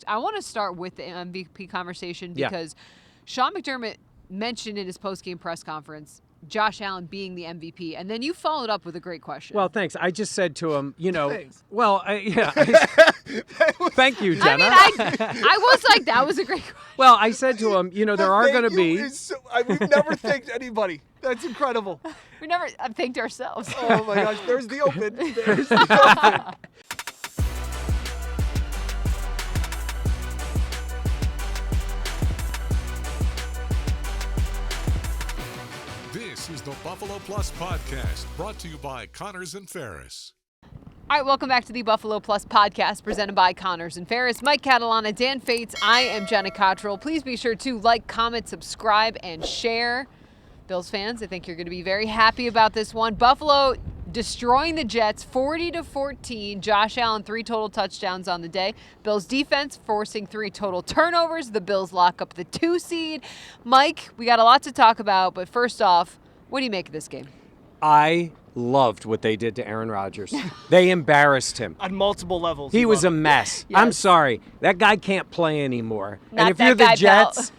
I want to start with the MVP conversation because Sean McDermott mentioned in his post-game press conference Josh Allen being the MVP, and then you followed up with a great question. Well, thanks. I just said to him, Thanks. Thank you, Jenna. I was like, that was a great question. Well, I said to him, there are going to be. We've never thanked anybody. That's incredible. We never thanked ourselves. Oh my gosh, there's the open. There's the open. This is the Buffalo Plus Podcast, brought to you by Connors and Ferris. All right, welcome back to the Buffalo Plus Podcast, presented by Connors and Ferris. Mike Catalana, Dan Fetes, I am Jenna Cottrell. Please be sure to like, comment, subscribe, and share. Bills fans, I think you're going to be very happy about this one. Buffalo destroying the Jets 40-14. Josh Allen, 3 total touchdowns on the day. Bills defense forcing 3 total turnovers. The Bills lock up the 2 seed. Mike, we got a lot to talk about, but first off, what do you make of this game? I loved what they did to Aaron Rodgers. They embarrassed him. On multiple levels. He was a mess. Yes. I'm sorry. That guy can't play anymore. Not and if that you're the guy, pal. Jets,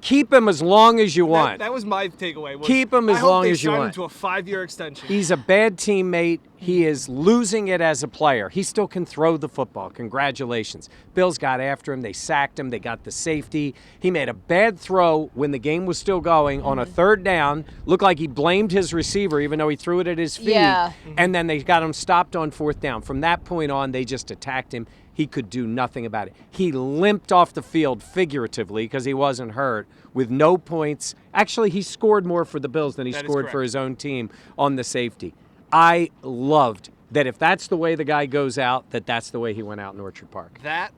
keep him as long as you want. That was my takeaway. Keep him as long as you I hope want. they sign him to a 5-year extension. He's a bad teammate. He is losing it as a player. He still can throw the football. Congratulations. Bills got after him. They sacked him. They got the safety. He made a bad throw when the game was still going on a 3rd down. Looked like he blamed his receiver even though he threw it at his feet. Yeah. And then they got him stopped on 4th down. From that point on, they just attacked him. He could do nothing about it. He limped off the field figuratively because he wasn't hurt with no points. Actually, he scored more for the Bills than he scored for his own team on the safety. I loved that if that's the way the guy goes out, that's the way he went out in Orchard Park. That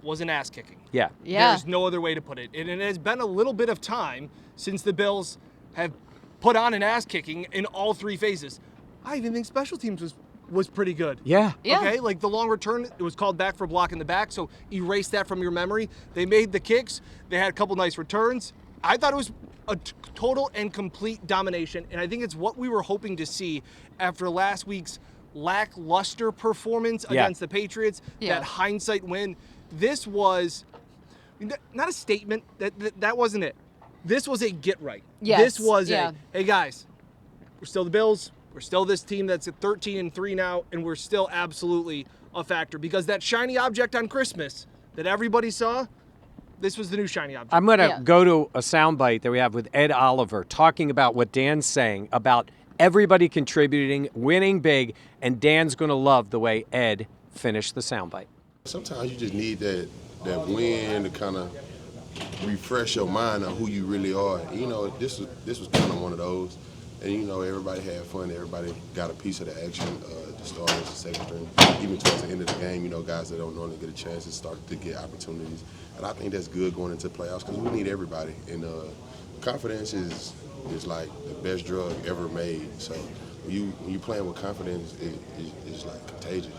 was an ass kicking. Yeah. There's no other way to put it. And it has been a little bit of time since the Bills have put on an ass kicking in all 3 phases. I even think special teams was pretty good. Yeah. Okay, like the long return, it was called back for a block in the back, so erase that from your memory. They made the kicks. They had a couple nice returns. I thought it was a total and complete domination, and I think it's what we were hoping to see after last week's lackluster performance against the Patriots, that hindsight win. This was not a statement. That wasn't it. This was a get right. Yes. This was a, hey guys, we're still the Bills. We're still this team that's at 13-3 now, and we're still absolutely a factor because that shiny object on Christmas that everybody saw, this was the new shiny object. I'm going to go to a soundbite that we have with Ed Oliver talking about what Dan's saying about everybody contributing, winning big, and Dan's going to love the way Ed finished the soundbite. Sometimes you just need that win to kind of refresh your mind on who you really are. This was kind of one of those. And, everybody had fun. Everybody got a piece of the action, the starters, the second string. Even towards the end of the game, guys that don't normally get a chance to start to get opportunities. And I think that's good going into playoffs because we need everybody. And confidence is like the best drug ever made. So when you playing with confidence, it's like contagious.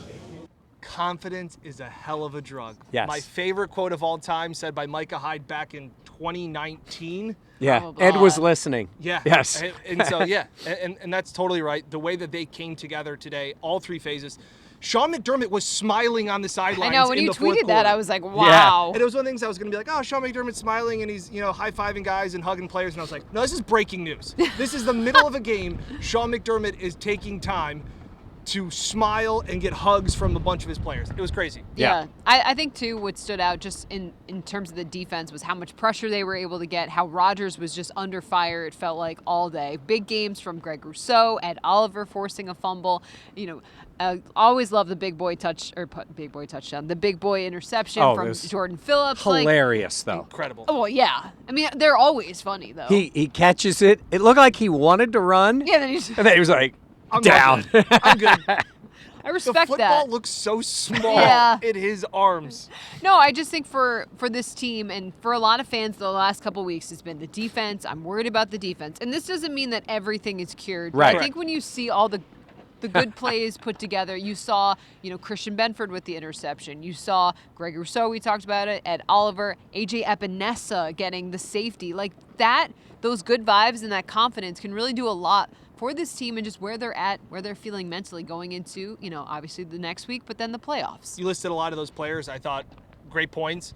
Confidence is a hell of a drug. Yes. My favorite quote of all time said by Micah Hyde back in 2019. Yeah, Ed was listening. Yeah. Yes. And so, and that's totally right. The way that they came together today, all 3 phases. Sean McDermott was smiling on the sidelines. I know, when in you the fourth tweeted that, quarter. I was like, wow. And it was one of the things I was going to be like, oh, Sean McDermott's smiling and he's, high-fiving guys and hugging players. And I was like, no, this is breaking news. This is the middle of a game. Sean McDermott is taking time to smile and get hugs from a bunch of his players. It was crazy. Yeah. I think, too, what stood out just in terms of the defense was how much pressure they were able to get, how Rodgers was just under fire, it felt like, all day. Big games from Greg Rousseau, Ed Oliver forcing a fumble. Always love the big boy touchdown, the big boy interception from Jordan Phillips. Hilarious, though. Incredible. Oh, well, yeah. I mean, they're always funny, though. He catches it. It looked like he wanted to run. Yeah, and then he was like, I'm down. good. I'm good. I respect the that. football looks so small in his arms. No, I just think for this team and for a lot of fans the last couple of weeks has been the defense. I'm worried about the defense. And this doesn't mean that everything is cured. Right. I think when you see all the good plays put together, you saw, Christian Benford with the interception. You saw Greg Rousseau, we talked about it, Ed Oliver, A.J. Epinesa getting the safety. Like that, those good vibes and that confidence can really do a lot for this team and just where they're at, where they're feeling mentally going into, obviously the next week, but then the playoffs. You listed a lot of those players. I thought great points.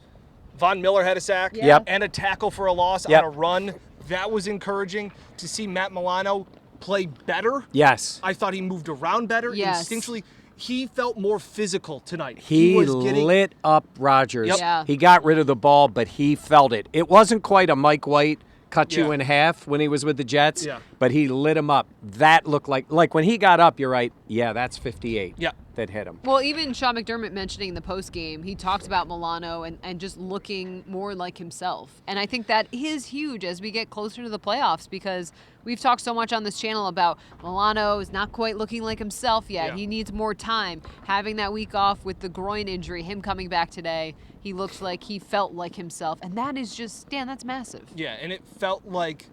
Von Miller had a sack Yep. and a tackle for a loss Yep. on a run. That was encouraging to see Matt Milano play better. Yes. I thought he moved around better. Yes. Instinctually, he felt more physical tonight. He was getting lit up Rodgers. Yep. Yeah. He got rid of the ball, but he felt it. It wasn't quite a Mike White cut you Yeah. in half when he was with the Jets, Yeah. but he lit him up. That looked like when he got up, you're right, yeah, that's 58 Yeah. that hit him. Well, even Sean McDermott mentioning in the post game, he talked about Milano and just looking more like himself. And I think that is huge as we get closer to the playoffs because we've talked so much on this channel about Milano is not quite looking like himself yet. Yeah. He needs more time. Having that week off with the groin injury, him coming back today, he looked like he felt like himself. And that is just, Dan, that's massive. Yeah, and it felt like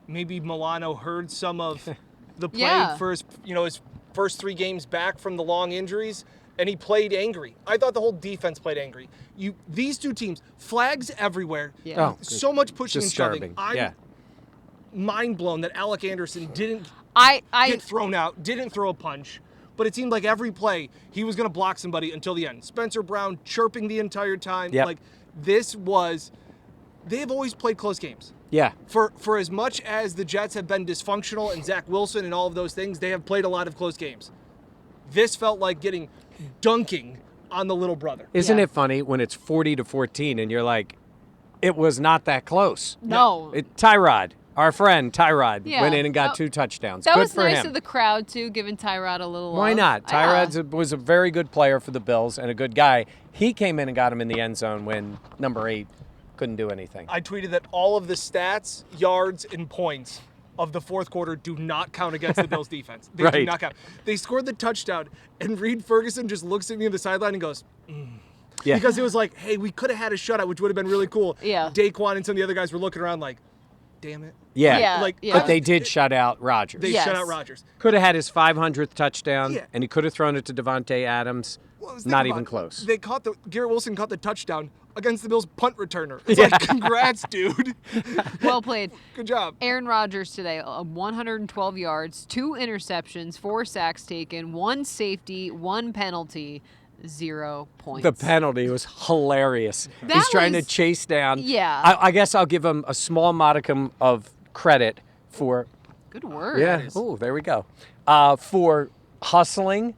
maybe Milano heard some of the play Yeah. for his first 3 games back from the long injuries, and he played angry. I thought the whole defense played angry. These two teams, flags everywhere. Yeah. Oh, So much pushing and disturbing. shoving. I'm Yeah. mind blown that Alec Anderson didn't I get thrown out, didn't throw a punch. But it seemed like every play he was going to block somebody until the end. Spencer Brown chirping the entire time. Yep. Like they've always played close games. Yeah. For as much as the Jets have been dysfunctional and Zach Wilson and all of those things, they have played a lot of close games. This felt like getting dunking on the little brother. Isn't Yeah. it funny when it's 40-14 and you're like, it was not that close? no. Tyrod, our friend Tyrod, Yeah. went in and got That- 2 touchdowns. That Good was for nice him. of the crowd, too, giving Tyrod a little Why love. not? Yeah. Tyrod was a very good player for the Bills and a good guy. He came in and got him in the end zone when number 8 couldn't do anything. I tweeted that all of the stats, yards, and points of the fourth quarter do not count against the Bills defense. They do Right. not count. They scored the touchdown, and Reed Ferguson just looks at me on the sideline and goes, Yeah. because it was like, hey, we could have had a shutout, which would have been really cool. Yeah. Daquan and some of the other guys were looking around like, damn it. Yeah. Yeah. Like, yeah. But they did shut out Rodgers. They Yes. shut out Rodgers. Could have had his 500th touchdown, Yeah. and he could have thrown it to Devontae Adams. Well, think Not about even it. close. They caught Garrett Wilson caught the touchdown against the Bills punt returner. It's like, congrats, dude. Well played. Good job. Aaron Rodgers today, 112 yards, 2 interceptions, 4 sacks taken, 1 safety, 1 penalty, 0 points. The penalty was hilarious. That He's trying was- to chase down. Yeah. I guess I'll give him a small modicum of credit for, Good word. yeah, oh, there we go, for hustling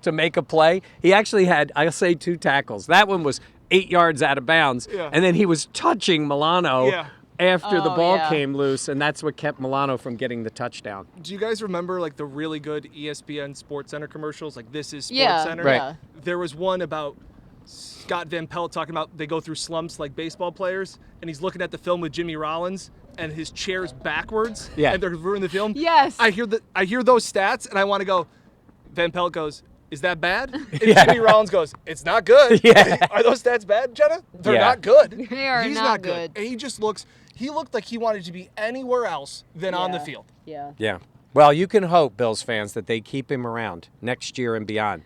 to make a play. He actually had, I'll say, 2 tackles. That one was 8 yards out of bounds, Yeah. and then he was touching Milano Yeah. after the Oh, ball yeah. came loose, and that's what kept Milano from getting the touchdown. Do you guys remember like the really good ESPN Sports Center commercials? Like This Is Sports Yeah, Center. Right. yeah. There was one about Scott Van Pelt talking about they go through slumps like baseball players, and he's looking at the film with Jimmy Rollins, and his chair's backwards. Yeah. And they're ruining the film. Yes. I hear those stats, and I want to go. Van Pelt goes, "Is that bad?" And Yeah. Jimmy Rollins goes, "It's not good." Yeah. Are those stats bad, Jenna? They're Yeah. not good. They are He's not good. good. And he looked like he wanted to be anywhere else than on the Yeah. field. Yeah. Yeah. Well, you can hope, Bills fans, that they keep him around next year and beyond.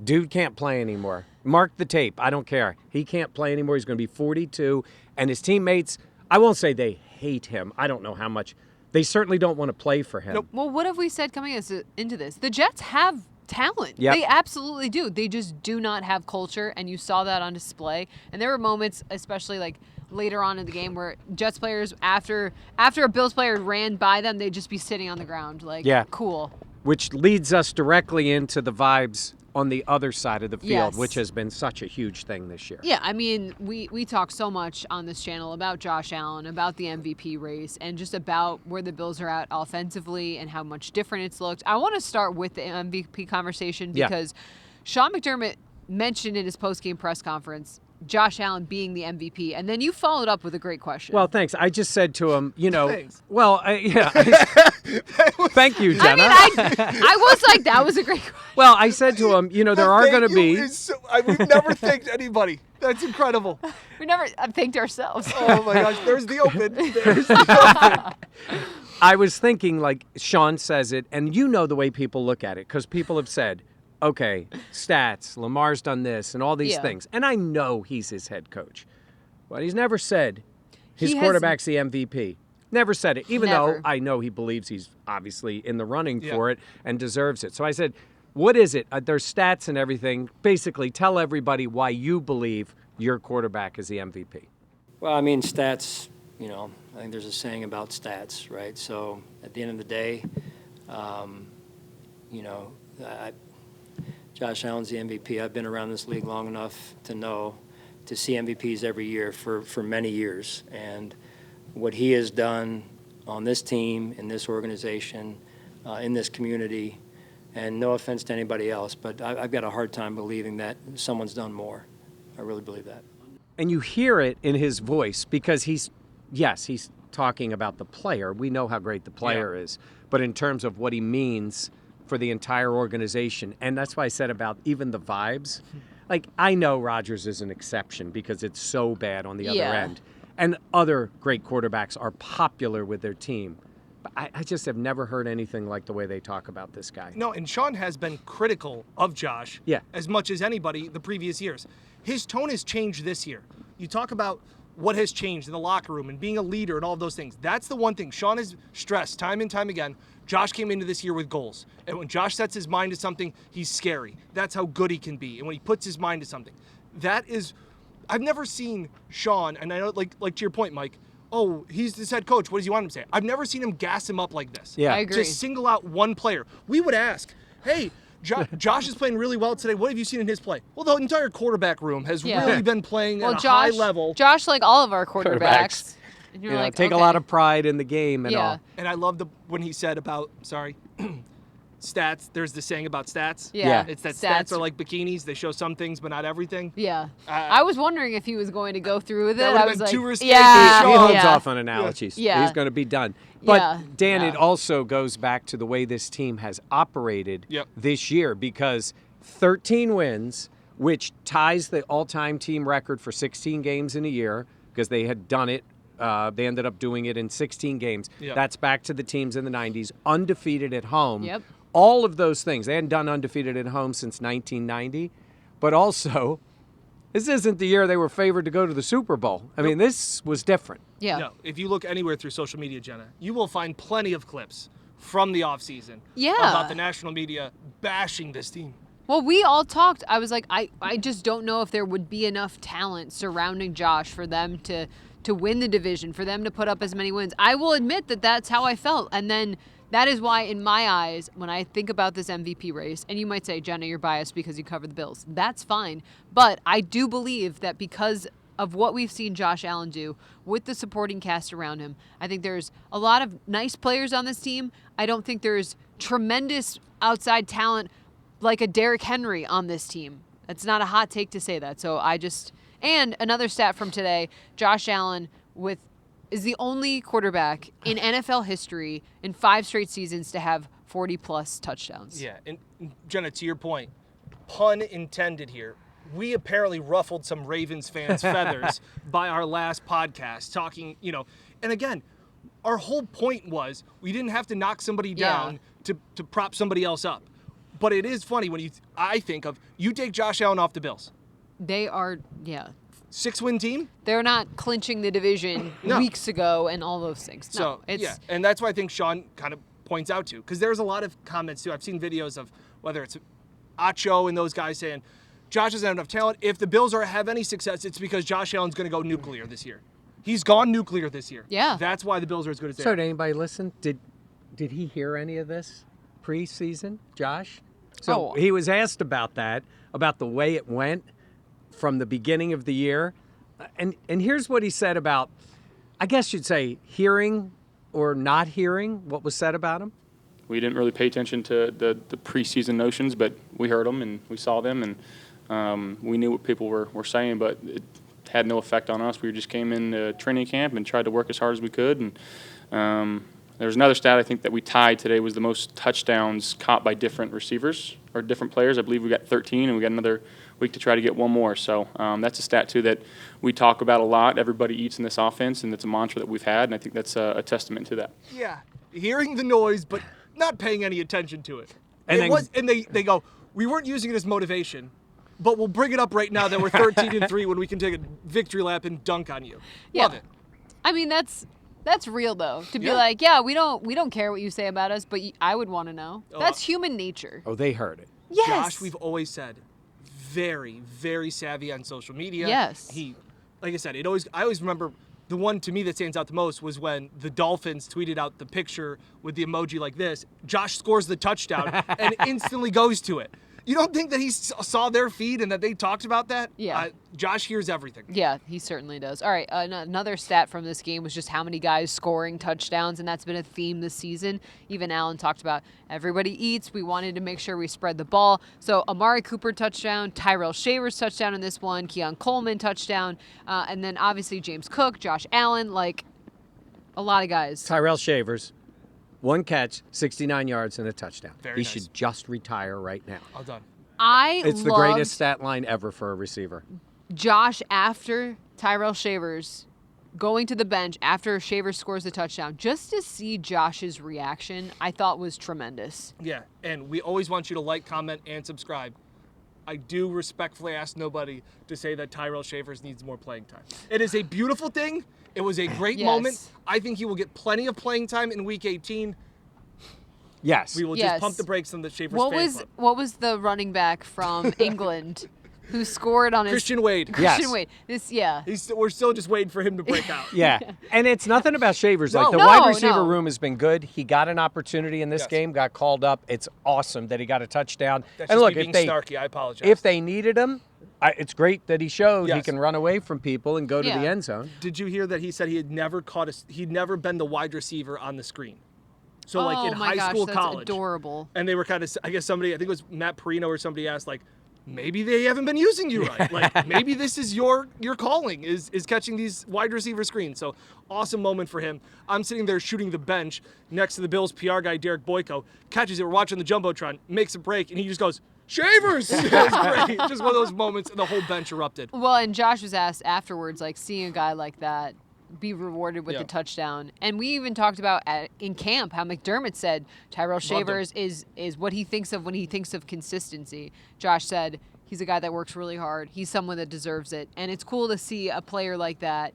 Dude can't play anymore. Mark the tape. I don't care. He can't play anymore. He's going to be 42. And his teammates, I won't say they hate him. I don't know how much. They certainly don't want to play for him. Nope. Well, what have we said coming into this? The Jets have talent. Yep. They absolutely do. They just do not have culture, and you saw that on display. And there were moments, especially like later on in the game, where Jets players, after a Bills player ran by them, they'd just be sitting on the ground like, Yeah. cool. Which leads us directly into the vibes on the other side of the field, Yes. which has been such a huge thing this year. Yeah, I mean, we talk so much on this channel about Josh Allen, about the MVP race, and just about where the Bills are at offensively and how much different it's looked. I want to start with the MVP conversation Yeah. because Sean McDermott mentioned in his post-game press conference Josh Allen being the MVP, and then you followed up with a great question. Well, thanks. I just said to him, Thanks. Thank you, Jenna. I mean, I was like, that was a great question. Well, I said to him, there are Thank going to you be. is we've never thanked anybody. That's incredible. We never thanked ourselves. Oh my gosh, there's the open. There's the open. I was thinking, like Sean says it, and you know the way people look at it, because people have said, okay, stats, Lamar's done this, and all these Yeah. things. And I know he's his head coach. But he's never said his He has- quarterback's the MVP. Never said it, even Never. though I know he believes he's obviously in the running Yeah. for it and deserves it. So I said, what is it? There's stats and everything. Basically, tell everybody why you believe your quarterback is the MVP? Well, I mean, stats, I think there's a saying about stats, right? So at the end of the day, Josh Allen's the MVP. I've been around this league long enough to see MVPs every year for many years. And what he has done on this team, in this organization, in this community, and no offense to anybody else, but I've got a hard time believing that someone's done more. I really believe that. And you hear it in his voice because he's talking about the player. We know how great the player is. But in terms of what he means for the entire organization, and that's why I said about even the vibes, like I know Rodgers is an exception because it's so bad on the other end. And other great quarterbacks are popular with their team. But I just have never heard anything like the way they talk about this guy. No, and Sean has been critical of Josh as much as anybody the previous years. His tone has changed this year. You talk about what has changed in the locker room and being a leader and all of those things. That's the one thing Sean has stressed time and time again. Josh came into this year with goals. And when Josh sets his mind to something, he's scary. That's how good he can be. And when he puts his mind to something, that is, I've never seen Sean, and I know, like to your point, Mike, oh, he's this head coach. What does he want him to say? I've never seen him gas him up like this. Yeah. I agree. To single out one player. We would ask, hey, Josh is playing really well today. What have you seen in his play? Well, the entire quarterback room has really been playing at a high level. Josh, like all of our quarterbacks. And you're like, take a lot of pride in the game and all. And I love when he said about, stats. There's the saying about stats. Yeah. It's that stats are like bikinis. They show some things, but not everything. Yeah. I was wondering if he was going to go through with it. That would I have was been like, too risky. He holds off on analogies. Yeah. He's going to be done. But, Dan, it also goes back to the way this team has operated this year because 13 wins, which ties the all-time team record for 16 games in a year because they had done it. They ended up doing it in 16 games. That's back to the teams in the 90s, undefeated at home. Yep. All of those things. They hadn't done undefeated at home since 1990. But also, this isn't the year they were favored to go to the Super Bowl. I mean, this was different. Yeah. No, if you look anywhere through social media, Jenna, you will find plenty of clips from the offseason about the national media bashing this team. Well, we all talked. I was like, I just don't know if there would be enough talent surrounding Josh for them to win the division, for them to put up as many wins. I will admit that that's how I felt. And then that is why, in my eyes, when I think about this MVP race, and you might say, Jenna, you're biased because you cover the Bills. That's fine. But I do believe that because of what we've seen Josh Allen do with the supporting cast around him, I think there's a lot of nice players on this team. I don't think there's tremendous outside talent like a Derrick Henry on this team. It's not a hot take to say that. So and another stat from today, Josh Allen is the only quarterback in NFL history in 5 straight seasons to have 40-plus touchdowns. Yeah, and Jenna, to your point, pun intended here, we apparently ruffled some Ravens fans' feathers by our last podcast talking, and again, our whole point was we didn't have to knock somebody down to prop somebody else up. But it is funny when I think of, you take Josh Allen off the Bills. They are, 6-win team? They're not clinching the division weeks ago and all those things. No, and that's why I think Sean kind of points out to, because there's a lot of comments too. I've seen videos of whether it's Acho and those guys saying, Josh doesn't have enough talent. If the Bills have any success, it's because Josh Allen's going to go nuclear this year. He's gone nuclear this year. Yeah. That's why the Bills are as good as they So are. did anybody listen? Did he hear any of this preseason, Josh? So he was asked about that, about the way it went from the beginning of the year. And here's what he said about, I guess you'd say, hearing or not hearing what was said about him. We didn't really pay attention to the preseason notions, but we heard them and we saw them, and we knew what people were saying, but it had no effect on us. We just came in training camp and tried to work as hard as we could. And there's another stat I think that we tied today was the most touchdowns caught by different receivers or different players. I believe we got 13, and we got another week to try to get one more. So that's a stat, too, that we talk about a lot. Everybody eats in this offense, and it's a mantra that we've had, and I think that's a testament to that. Yeah, hearing the noise, but not paying any attention to it. And they go, we weren't using it as motivation, but we'll bring it up right now that we're 13-3 when we can take a victory lap and dunk on you. Yeah. Love it. I mean, that's real though. To be like, we don't care what you say about us, but I would want to know. That's human nature. Oh, they heard it. Yes. Josh, we've always said, very, very savvy on social media. Yes. He, like I said, I always remember the one to me that stands out the most was when the Dolphins tweeted out the picture with the emoji like this. Josh scores the touchdown and instantly goes to it. You don't think that he saw their feed and that they talked about that? Yeah. Josh hears everything. Yeah, he certainly does. All right, another stat from this game was just how many guys scoring touchdowns, and that's been a theme this season. Even Allen talked about everybody eats. We wanted to make sure we spread the ball. So Amari Cooper touchdown, Tyrell Shavers touchdown in this one, Keon Coleman touchdown, and then obviously James Cook, Josh Allen, like a lot of guys. Tyrell Shavers, 1 catch, 69 yards, and a touchdown. Very he nice. should just retire right now. All done. It's the greatest stat line ever for a receiver. Josh after Tyrell Shavers going to the bench after Shavers scores the touchdown, just to see Josh's reaction, I thought was tremendous. Yeah, and we always want you to like, comment, and subscribe. I do respectfully ask nobody to say that Tyrell Shavers needs more playing time. It is a beautiful thing. It was a great Yes. moment. I think he will get plenty of playing time in Week 18. Yes. We will Yes. just pump the brakes on the Shavers What fan was club. what was the running back from England who scored on his Christian Wade. Christian Yes. Wade? Yeah. We're still just waiting for him to break out. Yeah, and it's nothing about Shavers. Like No. the No, wide receiver no. room has been good. He got an opportunity in this Yes. game, got called up. It's awesome that he got a touchdown. That's and just look, me if being they snarky. I apologize. if they needed him, it's great that he showed he Yes. can run away from people and go to Yeah. the end zone. Did you hear that he said he'd never been the wide receiver on the screen? So like in oh my high gosh, school, that's college. adorable. And they were kind of, I guess I think it was Matt Perino or somebody asked, like, maybe they haven't been using you right. Like, maybe this is your calling is catching these wide receiver screens. So awesome moment for him. I'm sitting there shooting the bench next to the Bills PR guy, Derek Boyko, catches it. We're watching the Jumbotron, makes a break, and he just goes, Shavers! It was great. Just one of those moments, and the whole bench erupted. Well, and Josh was asked afterwards, like, seeing a guy like that be rewarded with Yeah. the touchdown. And we even talked about in camp how McDermott said Tyrell Shavers is what he thinks of when he thinks of consistency. Josh said he's a guy that works really hard. He's someone that deserves it. And it's cool to see a player like that,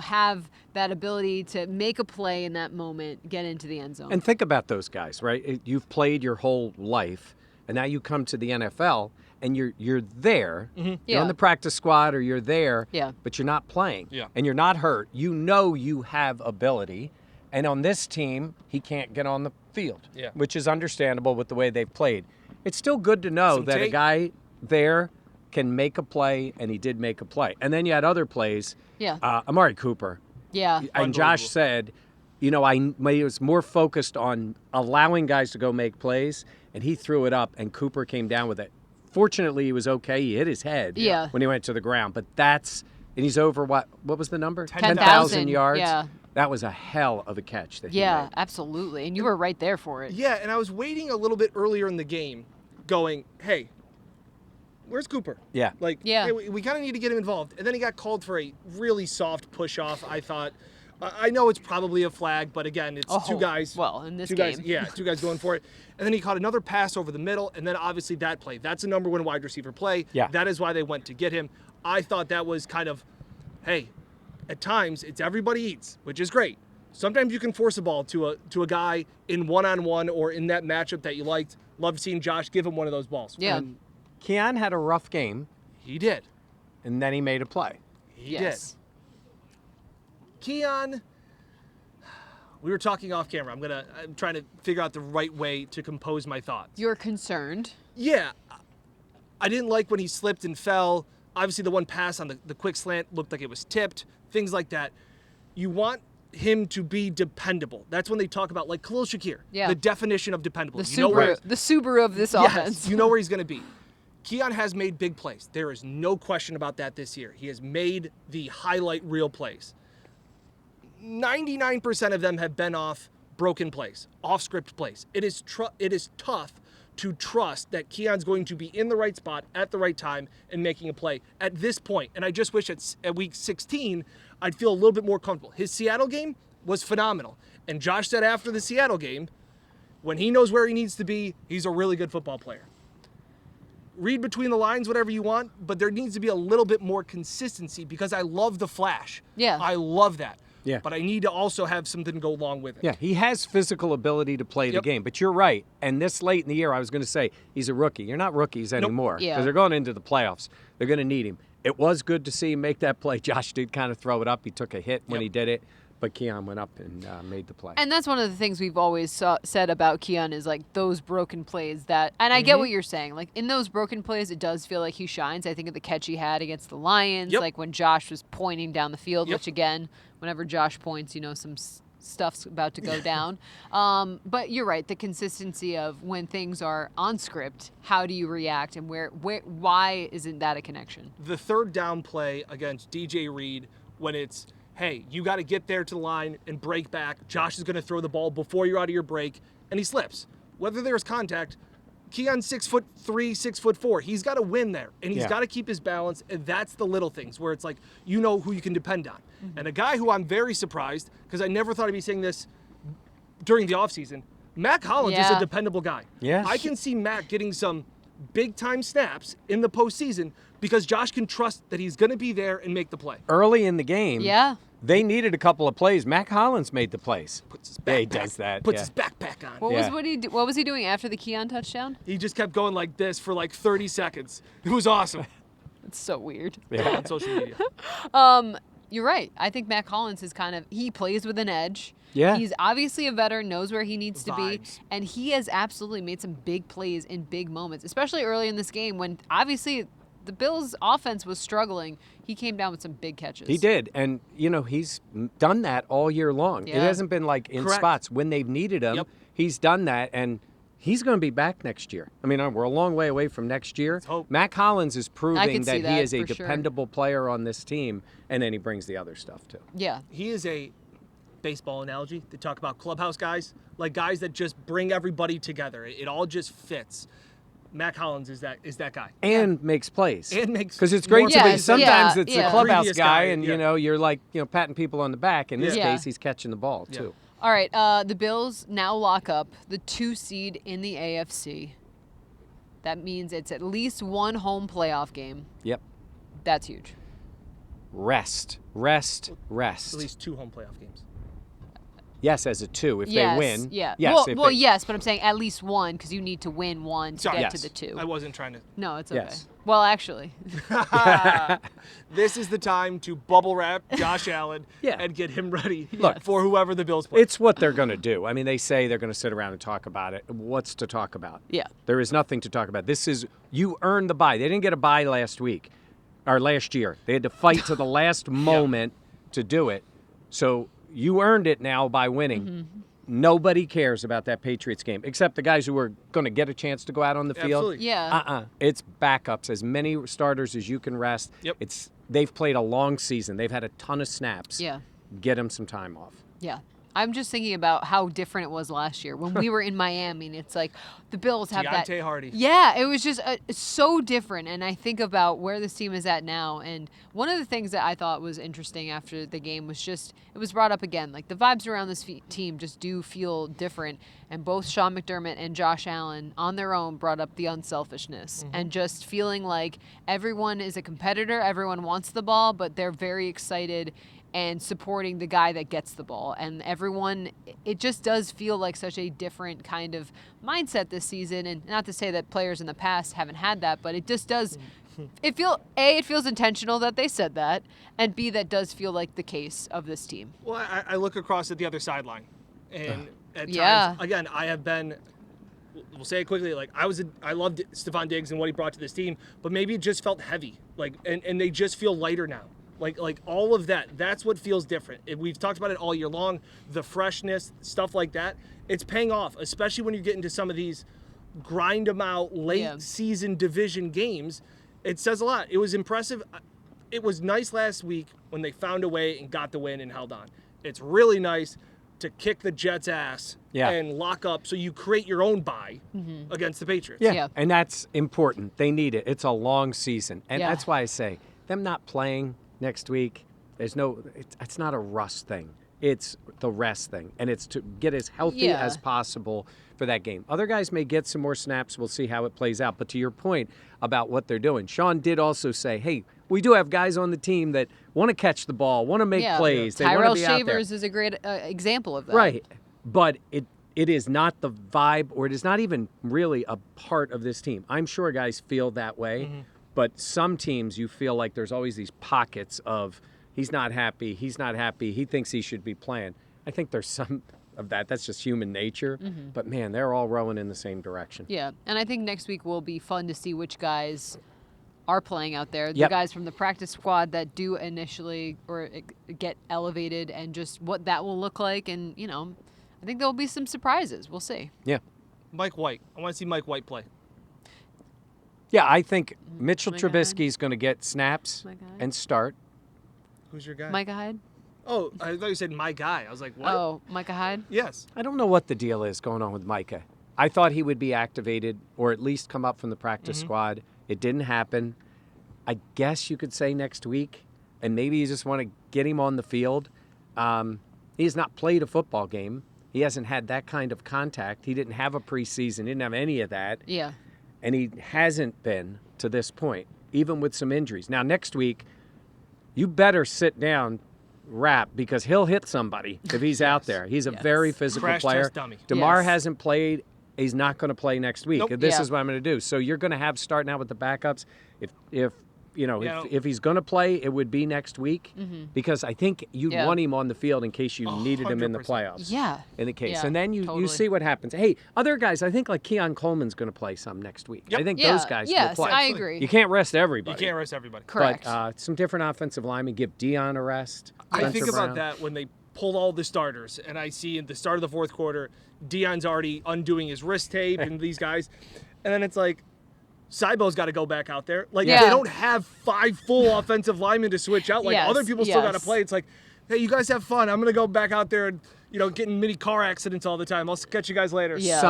have that ability to make a play in that moment, get into the end zone. And think about those guys, right? You've played your whole life, and now you come to the NFL, and you're there. You're Yeah. on the practice squad, or you're there, Yeah. but you're not playing. Yeah. And you're not hurt. You know you have ability. And on this team, he can't get on the field, Yeah. which is understandable with the way they've played. It's still good to know Some that a tape. guy there can make a play, and he did make a play. And then you had other plays. Yeah. Amari Cooper. Yeah. And Josh said, I was more focused on allowing guys to go make plays, and he threw it up, and Cooper came down with it. Fortunately, he was okay. He hit his head Yeah. when he went to the ground. But and he's over what was the number? 10,000 yards. yeah. That was a hell of a catch that he Yeah, made. absolutely. And you were right there for it. Yeah, and I was waiting a little bit earlier in the game going, hey, where's Cooper? Yeah. Like, Yeah. hey, we kind of need to get him involved. And then he got called for a really soft push-off, I thought. I know it's probably a flag, but again, it's two guys. Well, in this two guys, game. yeah, two guys going for it. And then he caught another pass over the middle, and then obviously that play. That's a number one wide receiver play. Yeah. That is why they went to get him. I thought that was kind of, hey, at times it's everybody eats, which is great. Sometimes you can force a ball to a guy in one-on-one or in that matchup that you liked. Loved seeing Josh give him one of those balls. Yeah. And Keon had a rough game, he did. and then he made a play. He Yes. did. Keon, we were talking off camera. I'm trying to figure out the right way to compose my thoughts. You're concerned. Yeah, I didn't like when he slipped and fell. Obviously, the one pass on the quick slant looked like it was tipped, things like that. You want him to be dependable. That's when they talk about, like Khalil Shakir, Yeah. the definition of dependable. The You know where- Subaru of this Yes, offense. you know where he's going to be. Keon has made big plays. There is no question about that this year. He has made the highlight reel plays. 99% of them have been off broken plays, off script plays. It is tough to trust that Keon's going to be in the right spot at the right time and making a play at this point. And I just wish at week 16, I'd feel a little bit more comfortable. His Seattle game was phenomenal. And Josh said after the Seattle game, when he knows where he needs to be, he's a really good football player. Read between the lines whatever you want, but there needs to be a little bit more consistency because I love the flash. Yeah. I love that. Yeah. but I need to also have something to go along with it. Yeah, he has physical ability to play the Yep. game, but you're right. And this late in the year, I was going to say he's a rookie. You're not rookies anymore Yeah. because they're going into the playoffs. They're going to need him. It was good to see him make that play. Josh did kind of throw it up. He took a hit when Yep. he did it, but Keon went up and made the play. And that's one of the things we've always said about Keon is like those broken plays that, and I get what you're saying. Like in those broken plays, it does feel like he shines. I think of the catch he had against the Lions, Yep. like when Josh was pointing down the field, Yep. which again, whenever Josh points, some stuff's about to go down. But you're right. The consistency of when things are on script, how do you react and why isn't that a connection? The third down play against DJ Reed, when it's, hey, you got to get there to the line and break back. Josh is going to throw the ball before you're out of your break, and he slips. Whether there's contact, Keon's 6'3", 6'4". He's got to win there, and he's Yeah. got to keep his balance. And that's the little things where it's like you know who you can depend on. And a guy who I'm very surprised because I never thought I'd be saying this during the offseason, Mac Hollins is Yeah. a dependable guy. Yeah. I can see Mac getting some big time snaps in the postseason because Josh can trust that he's going to be there and make the play. Early in the game, Yeah. they needed a couple of plays. Mac Hollins made the plays. Puts his Yeah, he backpack- does that. Puts yeah. his backpack on. What Yeah. what was he doing after the Keon touchdown? He just kept going like this for like 30 seconds. It was awesome. It's so weird. Yeah. On social media. You're right. I think Mac Hollins is he plays with an edge. Yeah. He's obviously a veteran, knows where he needs to be, Vibes. and he has absolutely made some big plays in big moments, especially early in this game when obviously the Bills' offense was struggling. He came down with some big catches. He did, and he's done that all year long. It Yeah. hasn't been like in Correct. spots when they've needed him. Yep. He's done that, and he's going to be back next year. I mean, we're a long way away from next year. hope. Mac Hollins is proving can see that he that is a for sure. dependable player on this team, and then he brings the other stuff too. Yeah. He is a baseball analogy. They talk about clubhouse guys, like guys that just bring everybody together. It all just fits. Mac Hollins is that guy. And makes plays. And makes because it's great more to be. plays. Sometimes Yeah, it's yeah. the clubhouse Previous guy, guy, and yeah. you're like patting people on the back. In this Yeah. case, he's catching the ball Yeah. too. All right. The Bills now lock up the 2 seed in the AFC. That means it's at least one home playoff game. Yep. That's huge. Rest. At least 2 home playoff games. Yes, as a 2 if Yes. they win. Yeah. Yes. Well, yes, but I'm saying at least one because you need to win one to Sorry. get Yes. to the 2. I wasn't trying to. No, it's okay. Yes. Well, actually, This is the time to bubble wrap Josh Allen Yeah. and get him ready Look, for whoever the Bills play. It's what they're going to do. I mean, they say they're going to sit around and talk about it. What's to talk about? yeah. There is nothing to talk about. You earned the bye. They didn't get a bye last year. They had to fight to the last moment to do it. So you earned it now by winning. Mm-hmm. Nobody cares about that Patriots game except the guys who are going to get a chance to go out on the field. Absolutely. Yeah. It's backups, as many starters as you can rest. Yep. They've played a long season. They've had a ton of snaps. Yeah. Get them some time off. Yeah. I'm just thinking about how different it was last year when we were in Miami. And it's like the Bills have that. Deontay Hardy. Yeah, it was just so different. And I think about where this team is at now. And one of the things that I thought was interesting after the game was just, it was brought up again. Like the vibes around this team just do feel different. And both Sean McDermott and Josh Allen on their own brought up the unselfishness and just feeling like everyone is a competitor. Everyone wants the ball, but they're very excited and supporting the guy that gets the ball. And everyone, it just does feel like such a different kind of mindset this season. And not to say that players in the past haven't had that, but it just does, it feels intentional that they said that, and B, that does feel like the case of this team. Well, I look across at the other sideline, and at Yeah. times, again, I have been. We'll say it quickly. Like I loved Stephon Diggs and what he brought to this team, but maybe it just felt heavy. Like, and they just feel lighter now. Like all of that. That's what feels different. We've talked about it all year long. The freshness, stuff like that. It's paying off, especially when you get into some of these grind them out late season division games. It says a lot. It was impressive. It was nice last week when they found a way and got the win and held on. It's really nice to kick the Jets' ass and lock up so you create your own bye against the Patriots. Yeah. And that's important. They need it. It's a long season. And Yeah. that's why I say them not playing next week, it's not a rust thing. It's the rest thing. And it's to get as healthy as possible for that game. Other guys may get some more snaps. We'll see how it plays out. But to your point about what they're doing, Sean did also say, hey, we do have guys on the team that want to catch the ball, want to make plays. They want to Tyrell be out there. Shavers is a great example of that. Right. But it is not the vibe, or it is not even really a part of this team. I'm sure guys feel that way, but some teams you feel like there's always these pockets of he's not happy, he thinks he should be playing. I think there's some of that. That's just human nature. But, man, they're all rowing in the same direction. Yeah, and I think next week will be fun to see which guys are playing out there. The Yep. guys from the practice squad that do initially or get elevated, and just what that will look like. And, you know, I think there will be some surprises. We'll see. Yeah. Mike White. I want to see Mike White play. Yeah, I think Mitchell Micah Trubisky is going to get snaps Micah Hyde? and start. Who's your guy? Micah Hyde? Oh, I thought you said my guy. I was like, what? Oh, Micah Hyde? Yes. I don't know what the deal is going on with Micah. I thought he would be activated or at least come up from the practice squad. It didn't happen. I guess you could say next week, and maybe you just want to get him on the field. He has not played a football game. He hasn't had that kind of contact. He didn't have a preseason, didn't have any of that. Yeah. And he hasn't been to this point, even with some injuries. Now, next week, you better sit down, Rap, because he'll hit somebody if he's out there. He's a very physical Crash player. test dummy. DeMar Yes. hasn't played. He's not going to play next week. Nope. This Yeah. is what I'm going to do. So you're going to have starting out with the backups. If Yeah. if he's going to play, it would be next week because I think you'd Yeah. want him on the field in case you needed him in the 100%. playoffs. Yeah. In the case. Yeah, And then you totally. see what happens. Hey, other guys, I think like Keon Coleman's going to play some next week. Yep. I think Yeah. those guys yes, will play. I agree. You can't rest You everybody. can't rest everybody. Correct. But some different offensive linemen. Give Dion a rest. I Spencer think about Brown. that when they pulled all the starters, and I see in the start of the fourth quarter, Dion's already undoing his wrist tape and these guys. And then it's like, Saibo's got to go back out there. Like, Yeah. they don't have 5 full offensive linemen to switch out. Like, Yes, other people still got to yes. play. It's like, hey, you guys have fun. I'm going to go back out there and, get in mini car accidents all the time. I'll catch you guys later. Yeah.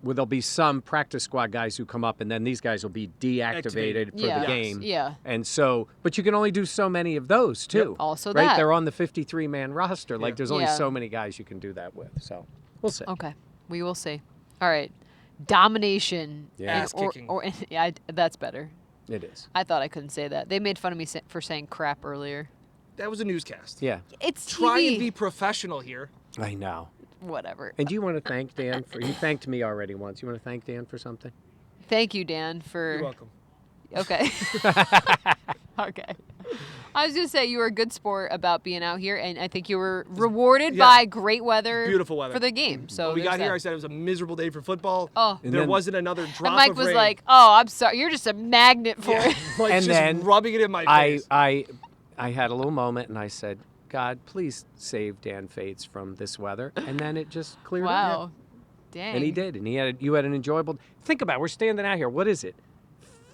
There'll be some practice squad guys who come up, and then these guys will be deactivated for Yeah. the game. Yeah. And so, but you can only do so many of those too. Also right? that. They're on the 53-man roster. Like, there's only Yeah. so many guys you can do that with. So, we'll see. Okay. We will see. All right. Domination. Yeah. Ass kicking. Yeah, that's better. It is. I thought I couldn't say that. They made fun of me for saying crap earlier. That was a newscast. Yeah, It's Try TV. and be professional here. I know. Whatever. And do you want to thank Dan for? You thanked me already once. You want to thank Dan for something? Thank you, Dan, for. You're welcome. Okay. Okay. I was gonna say you were a good sport about being out here, and I think you were rewarded Yeah. by great weather, Beautiful weather. for the game. So When we got there's here, that. I said it was a miserable day for football. Oh. And There then- wasn't another drop And Mike of was rain. like, "Oh, I'm sorry, you're just a magnet for Yeah. it." Like, And just then rubbing it in my I face. I had a little moment, and I said, God, please save Dan Fetes from this weather. And then it just cleared up. Wow. Dang. And he did. And you had an enjoyable. Think about it. We're standing out here. What is it?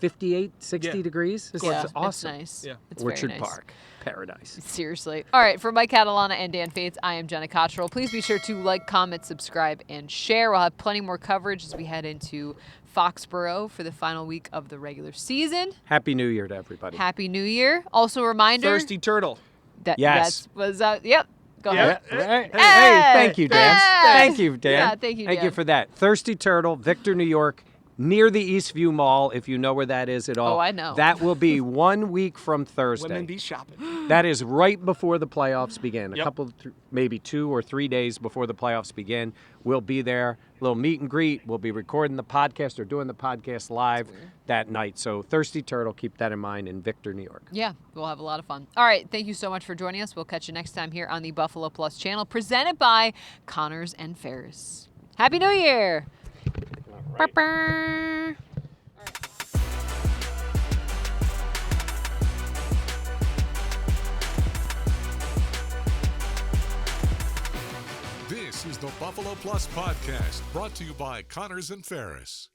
58, 60 Yeah. degrees? This Yeah, is awesome. It's nice. Yeah. It's very Orchard nice. Park. Paradise. Seriously. All right, for Mike Catalana and Dan Fetes, I am Jenna Cottrell. Please be sure to like, comment, subscribe, and share. We'll have plenty more coverage as we head into Foxborough for the final week of the regular season. Happy New Year to everybody. Happy New Year. Also a reminder. Thirsty turtle. That, Yes. That was, yep. Go Yeah. ahead. Hey, hey, thank you, Dan. Hey. Thank you, Dan. Yeah, thank you, Thank you Dan. for that. Thirsty Turtle, Victor, New York, near the Eastview Mall, if you know where that is at all. Oh, I know. That will be 1 week from Thursday. Women be shopping. That is right before the playoffs begin. A Yep. couple, maybe 2 or 3 days before the playoffs begin. We'll be there. A little meet and greet. We'll be recording the podcast or doing the podcast live that night. So Thirsty Turtle, keep that in mind in Victor, New York. Yeah, we'll have a lot of fun. All right, thank you so much for joining us. We'll catch you next time here on the Buffalo Plus channel, presented by Connors and Ferris. Happy New Year! Ba-ba. This is the Buffalo Plus Podcast, brought to you by Connors and Ferris.